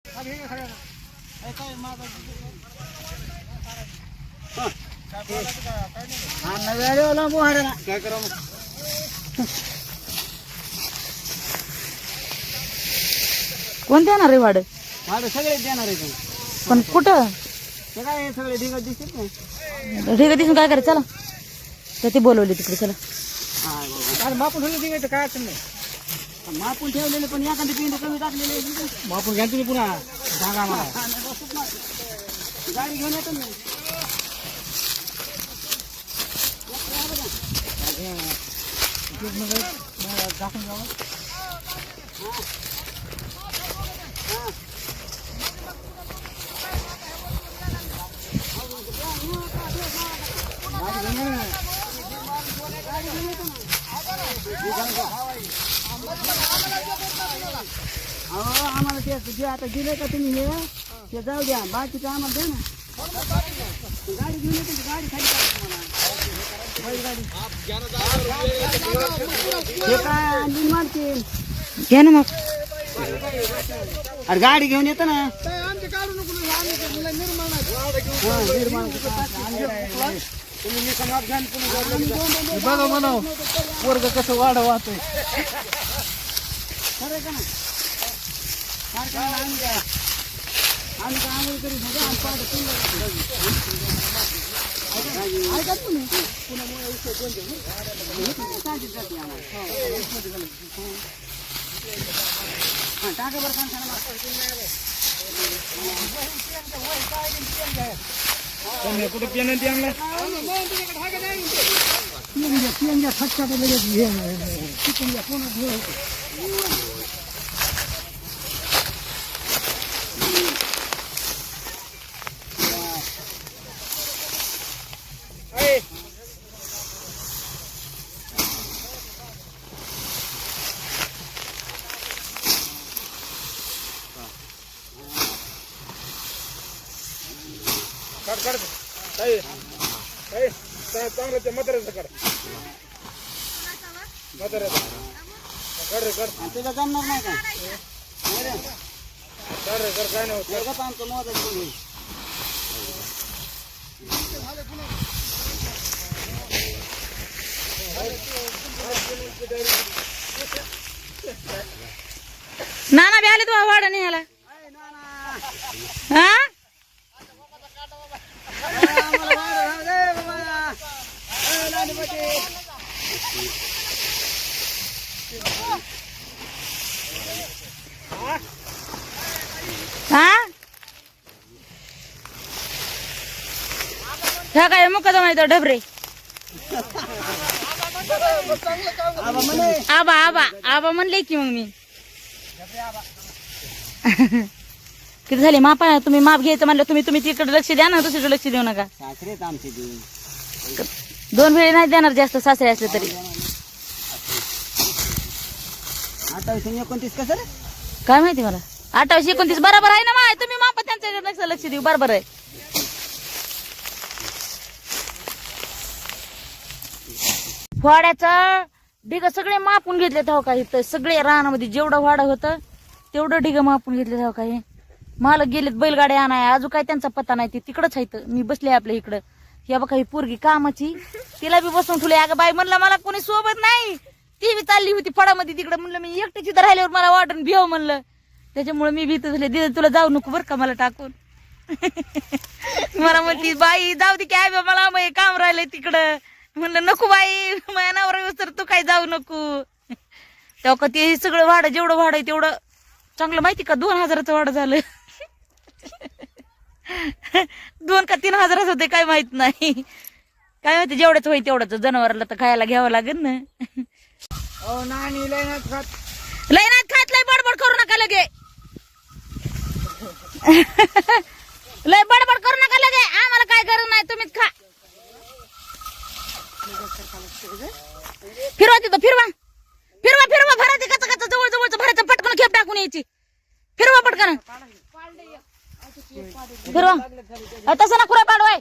काय करा मग कोण देणार रे वाढ? माझं सगळे देणार आहे पण कुठं ते काय सगळे ढिगत दिसत नाही. ठीक आहे दिसून काय करायचं चला तर ते बोलवले तिकडे चला. मापून ठेवले ढिगायचं काय अडचण नाही. मापून ठेवलेले पण एखादी पिंड कमी टाकलेले मापून घ्या तुम्ही पुन्हा सांगा मला गाडी घेऊन येतो ना. दाखवून जावं आम्हाला ते आता दिले का तुम्ही हे ते जाऊ द्या बाकीचं आम्हाला द्या ना. गाडी घेऊन येते गाडी खाली हे काय आणली मारते घ्या ना मग. अरे गाडी घेऊन येतं ना. बघा म्हणाव वर्ग कसं वाढ वाहतोय खरं का ना. आम्ही काय आंघोळ करीत होतो आणि पाहतो ऐका तुम्ही टाका बरं कुठे पेन आणला फटका चांगलं ते म्हाताऱ्याचं काढ म्हाताऱ्याचं त्याला जमणार नाही का काय नाही आमचं मोबाईल नाना बी आले तू वाढ नाही आला हा हा काय मुकादम आहे तो ढबरे आबा आबा आबा म्हणले की मग मी किती झाले मापा तुम्ही माप घ्यायचं म्हणलं तुम्ही तुम्ही तिकडे लक्ष द्या ना दुसरीकडे लक्ष देऊ नका. सासरेच आमचे 2 वेळे नाही देणार जास्त सासरे असले तरी. 28-29 कसं काय माहिती मला 28-29 बरोबर आहे ना माय तुम्ही मापा त्यांच्या लक्ष देऊ बरोबर आहे. वाड्याचा ढिग सगळे मापून घेतले हो का इथं सगळे रानामध्ये जेवढं वाडा होतं तेवढं ढिग मापून घेतले हो का. हे मालक गेलेत बैलगाड्या आणाय अजून काय त्यांचा पत्ता नाही ते तिकडच आहे. मी बसले आपल्या इकडं हे बघा ही पोरगी कामाची तिला बी बसून ठेवले. अगं बाई म्हणलं मला कोणी सोबत नाही ती बी चालली होती फळामध्ये तिकडं म्हणलं मी एकटीची तर राहिल्यावर मला वाटून भिव म्हणलं त्याच्यामुळे मी भीत झाले. दिदी तुला जाऊ नको बरं का मला टाकून मला म्हणती बाई जाऊ दे काय मला मग काम राहिलंय तिकडं म्हणलं नको बाई माझ्या नवरा तर तू काय जाऊ नको. तेव्हा का ते सगळं वाढ जेवढं वाढ आहे तेवढं चांगलं माहिती का 2000चं वाढ झालं 2 का 3000 होते काय माहित नाही. काय माहिती जेवढंच होईल तेवढंच जनावराला तर खायला घ्यावं लागेल ना. लयनात खात लय बडबड करू नका लगे लय बडबड करू नका लगे आम्हाला काय गरज नाही तुम्हीच खा. फिरवा तिथं फिरवा फिरवा फिरवा भरायचं कच कच जवळ जवळच भरायचं पटकन खेप टाकून यायची. फिरवा पटकन फिरवा तसं ना खुरा पाडवाय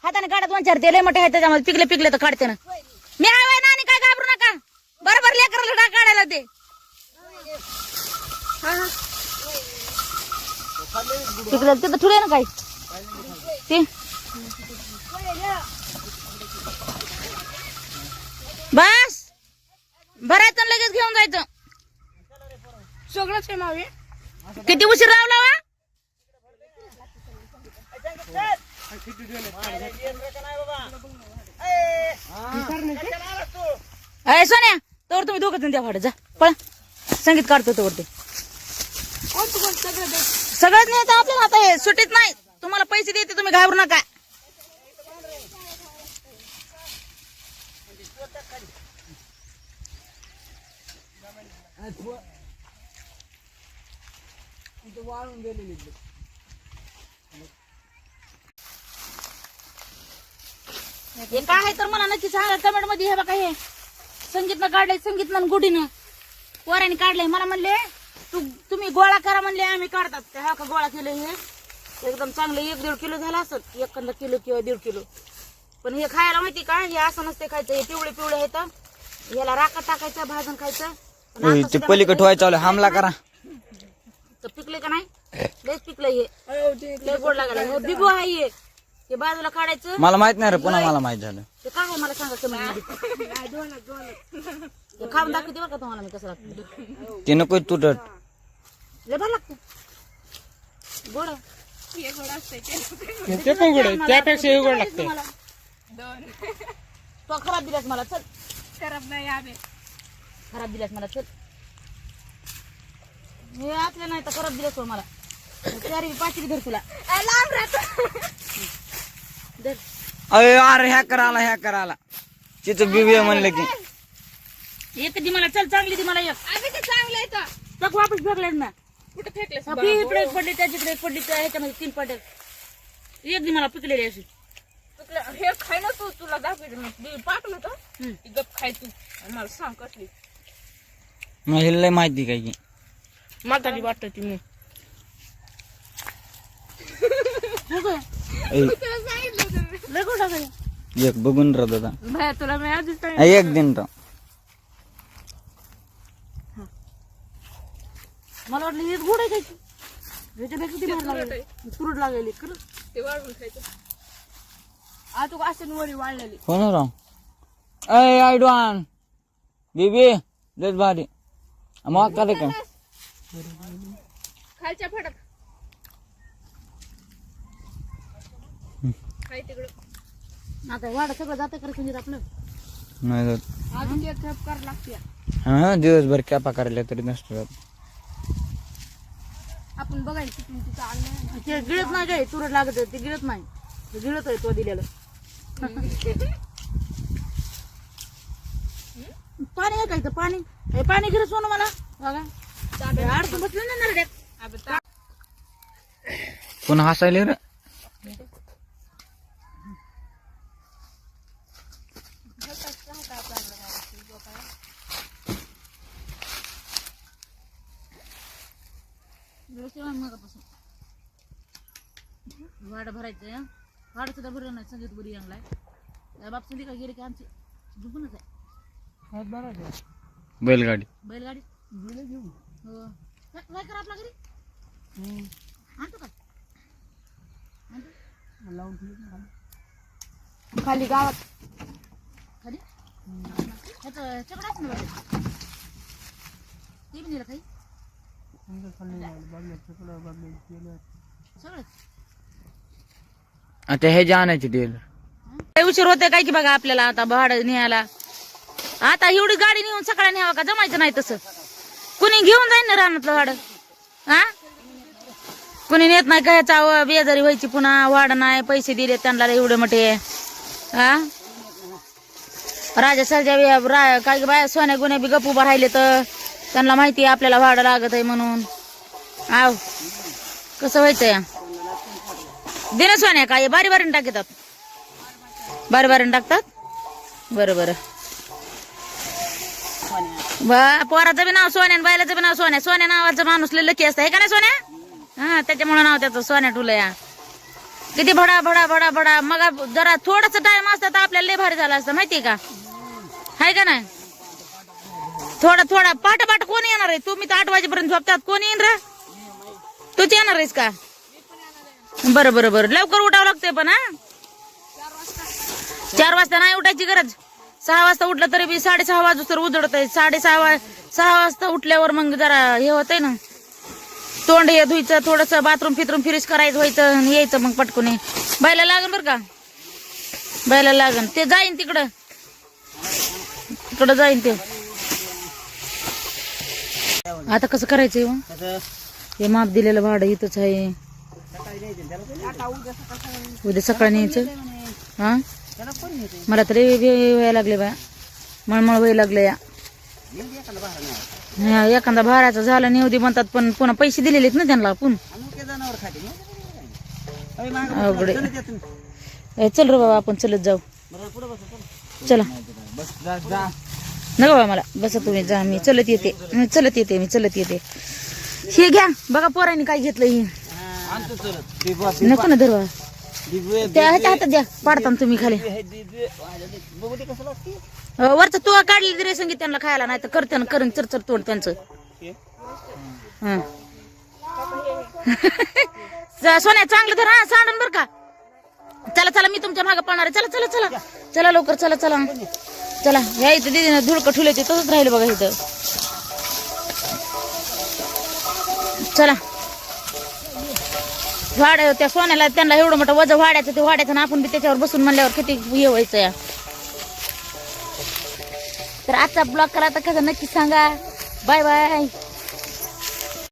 हाताने काढत 2-4 ते लय मोठे आहेत त्याच्यामध्ये पिकले पिकले तर काढते ना. मी हवाय नानी काय घाबरू नका बरोबर लेकराला काढायला ते पिकलेलं तिथं ठुले ना काय ते बस भरायचं लगेच घेऊन जायचं सगळंच आहे मावे. किती उशीर लावला वा अय सोन्या तर तुम्ही दोघं जण द्या भाडं जा पळा संगीत काढतो तर ते सगळंच नाही तर आपल्याला आता हे सुटीत नाही तुम्हाला पैसे देते तुम्ही घाबरू नका वाळून गेलेली हे काय आहे तर मला नक्की सांगा कमेंट मध्ये हे बघा हे संगीतनं काढलंय संगीतनं गुढीनं पोराने काढलंय मला म्हणले तुम्ही गोळा करा म्हणले आम्ही काढतात हा का गोळा केलं हे एकदम चांगलं 1-1.5 किलो झालं असत 1 किलो किंवा 1.5 किलो पण हे खायला माहिती का हे असं नसते खायचं हे पिवळे पिवळे आहेत याला राखा टाकायचं भाजून खायचं ते पलीकडे ठेवायचं हमला करा तर पिकले का नाही लयच पिकलंय हे लय गोड लागायला हे बिबू आहे हे बाजूला काढायचं मला माहित नाही रे पुन्हा मला माहित झालं ते काय आहे मला सांगा कमेंट मध्ये खाऊन दाखवते बरं का तुम्हाला मी कसं लागतं ते नको तुटत लय भारी लागतं गोड आहे. ते पण गोड आहे त्यापेक्षा हे गोड लागतं. तो खराब दिलास मला चल खराब नाही आम्ही खराब दिलास मला चल हे आतले नाही तर खराब दिलास मला 4-5 धर तुला लांब राहतो. धर अरे ह्या कराला तिथं बिबी म्हणलं की एक दी मला चल चांगली ती मला एक आम्ही ते चांगलं येतं. तक वापस फेकले ना कुठे फेकले इकडे एक पडली त्याच्याकडे एक पडली त्या ह्याच्यामध्ये 3 पडले एक दी मला पिकलेली अशी हे खाय ना तू तुला दाखवतो पाठवलं होतं गप खाय तू मला सांग कसली मला लय माहिती काय की म्हातारी वाटत ती मग ऐ, लय गोड लागले एक बघून राहत होता बाया तुला मी आधीच एक दिन तर मला वाटलं हे गोड आहे काय ह्याच्यापेक्षा किती भारी लागले तुरट लागलेली खरं ते वाळून खायचं आ तू असं वरी वाळलेली हो ना राव अय आयडवान बिबी लयच भारी मग काय का खालच्या फडक खाय तिकडं आता वाडा सगळं जातं खरं संगीत आपलं नाही जात. अजून एक खेप कर लागते हा दिवसभर कॅपा करायला तरी नसतो जात. आपण बघायला किती तिचं आणलं ते गिळत नाही काय तुरट लागत ते गिळत नाही ते गिळत आहे तो दिलेलं पाणी आहे काय इथं पाणी हे पाणी गिरत सोनं मला बघा अडचण बसलं ना नरड्यात पुन्हा हसायले रे वाड भरायचं वाड सुद्धा भरलं नाही संगीत बुरी आणलाय बाप संधी गेले की आमची झुकूनच आहे बैलगाडी बैलगाडी हो काय करा आपल्या घरी आणतो का खाली गावात खाली ह्याचं चकड असं ना ते पण दिलं काही सगळं आता हे जे आणायचे तेल लय उशीर होते काय की बघा आपल्याला आता भाडं न्यायला आता एवढी गाडी नेऊन सकाळी न्यावं का जमायचं नाही तसं कुणी घेऊन जाईन ना रानातलं भाडं हा कुणी नेत नाही का ह्याचा बेजारी व्हायची पुन्हा वाढ नाही पैसे दिले त्यांना एवढे मोठे हा राजा सरजा काय बाया सोन्या गुन्हे बी गप उभा राहिले तर त्यांना माहिती आहे आपल्याला भाडं लागत आहे म्हणून आव कसं व्हायचंय दिनं सोन्या काय बारी बारीने टाकतात बारी बारीने टाकतात बरं बरं पोराचं बी नाव सोन्या आणि बायलाचं बी नाव सोन्या सोन्या नावाचं माणूस लय लकी असतं हे का नाही सोन्या हा त्याच्यामुळे नाव त्याचं सोन्या टुलया किती भडा भडा भडा भडा मग जरा थोडासा टाइम असता तर आपल्याला लय भारी झाला असतं माहितीये का हाय का नाही थोडा थोडा पाठ कोण येणार आहे तुम्ही तर 8 वाजेपर्यंत झोपतात कोण येईन रा तूच येणार आहेस का बरं बरं बरं लवकर उठावं लागतंय पण हा 4 वाजता नाही उठायची गरज 6 वाजता उठलं तरी बी 6:30 वाजू तर उजडत आहे 6:30 वाजता उठल्यावर मग जरा हे होतंय ना तोंड हे धुयचं थोडस बाथरूम फिरीस करायचं व्हायचं आणि यायचं मग पटकून बायला लागन बरं का बायला लागन ते जाईन तिकडं जाईन ते आता कसं करायचंय हो? हे माप दिलेलं भाडं इथंच आहे उद्या सकाळी न्यायचं हा मला तर व्हायला लागले बा मळमळ व्हायला लागले या एखादा भाड्याचा झाला नेवदी म्हणतात पण पुन्हा पैसे दिलेलेत ना त्यांना आपण अवघडे चल रे बाबा आपण चलत जाऊ चला नका बाबा मला बसा तुम्ही जा मी चलत येते हे घ्या बघा पोरांनी काय घेतलं हे नको ना धरवा त्या ह्याच्या हातात द्या पाडताना तुम्ही खाली वरचा तू काढली तरी संगीत त्यांना खायला नाही तर करते ना करून चरचर तोंड त्यांचं सोन्या चांगलं धर हा सांडून बर का चला मी तुमच्या मागे पळणार आहे चला लवकर चला या इथं दिदीनं धुळकं ठुले ते तसंच राहिलं बघा इथं चला वाड्या त्या सोन्याला त्यांना एवढं मोठं वजन वाड्याचं ते वाड्याचं ना आपण बी त्याच्यावर बसून म्हणल्यावर किती हे व्हायचं या तर आजचा ब्लॉग करा तर कसं नक्की सांगा बाय